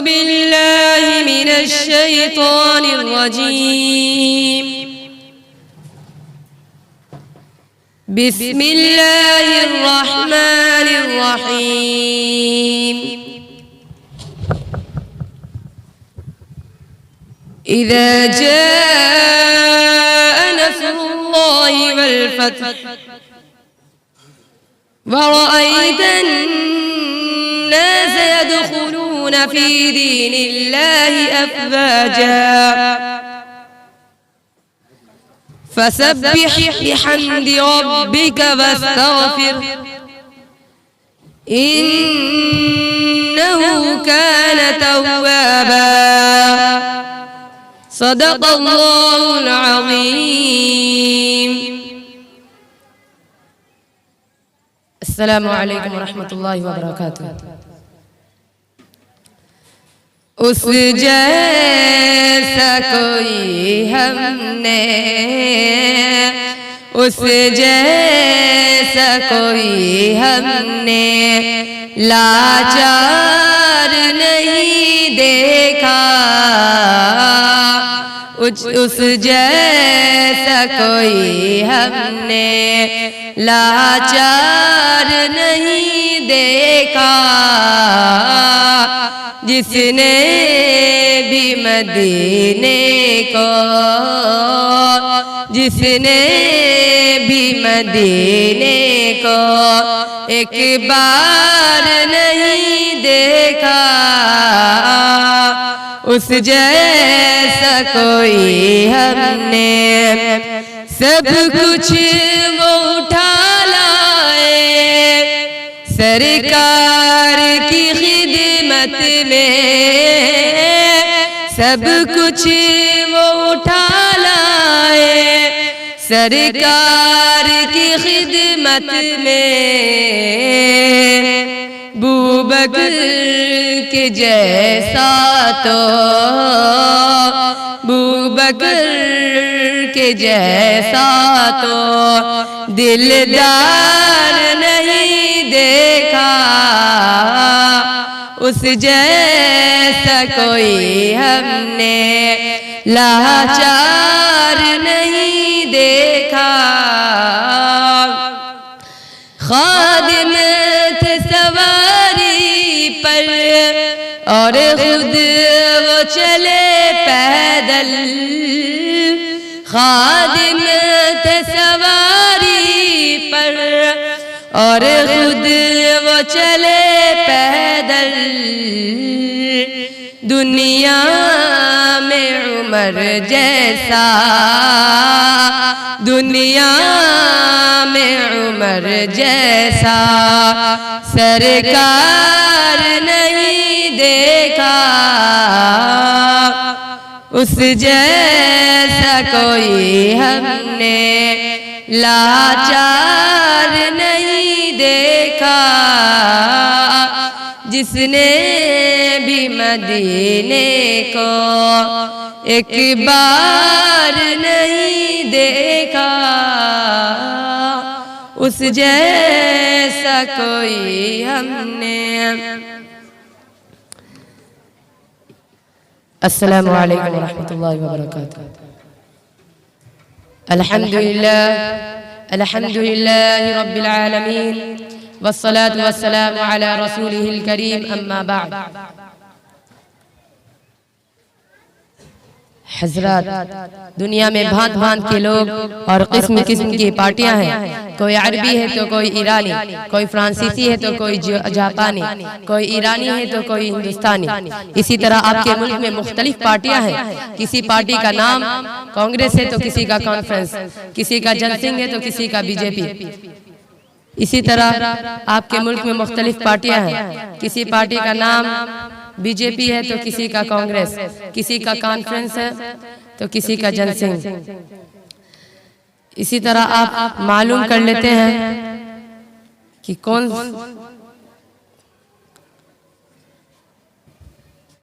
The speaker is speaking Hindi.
बिल्लाहि मिनश शैतानिर रजीम। बिस्मिल्लाहिर रहमानिर रहीम। इज़ा जाअ नस्रुल्लाहि वल फतह वरअयत अन्नास यदखुलून फी दीनिल्लाहि अफ़वाजा फसब्बिह बिहम्दि रब्बिक वस्तगफिर इन्नहु कान तव्वाबा। सदक़ल्लाहुल अज़ीम। अस्सलामु अलैकुम वरहमतुल्लाहि वबरकातुह। उस जैसा कोई हमने, उस जैसा कोई हमने लाचार नहीं देखा। उस जैसा कोई हमने लाचार नहीं देखा, जिसने भी मदीने को, जिसने भी मदीने को एक बार नहीं देखा। उस जैसा कोई हमने सब कुछ वो उठा लाए सरकार की खिदमत में, सब कुछ वो उठा लाए सरकार की खिदमत में। बूबकर के जैसा तो, बूबकर के जैसा तो दिलदार नहीं देखा। उस जैसा कोई हमने लाचार नहीं देखा। खादिम थे सवारी पर और खुद वो चले पैदल। खादिम थे सवारी पर और खुद वो चले पैदल। दुनिया में उमर जैसा, दुनिया में उमर जैसा सरकार नहीं देखा। उस जैसा कोई हमने लाचार नहीं देखा, जिसने भी मदीने को एक बार नहीं देखा। उस जैसा कोई हमने। अस्सलामु अलैकुम वरहमतुल्लाहि वबरकातुह। अल्हम्दुलिल्लाह, अल्हम्दुलिल्लाहि रब्बिल आलमीन, वस्सलातु वस्सलामु अला रसूलिहिल करीम, अम्मा बाद। हज़रात, दुनिया में भांत भांत के लोग और किस्म किस्म की पार्टियां हैं। कोई अरबी है तो कोई ईरानी, कोई फ्रांसीसी है तो कोई जापानी, कोई ईरानी है तो कोई हिंदुस्तानी। इसी तरह आपके मुल्क में मुख्तलिफ पार्टियां हैं। किसी पार्टी का नाम कांग्रेस है तो किसी का कॉन्फ्रेंस, किसी का जनसंघ है तो किसी का बीजेपी। इसी तरह आपके मुल्क में मुख्तलिफ पार्टियां हैं। किसी पार्टी का नाम बीजेपी है तो किसी का कांग्रेस, किसी का कॉन्फ्रेंस है तो किसी का जनसंघ। इसी तरह आप मालूम कर लेते हैं कि कौन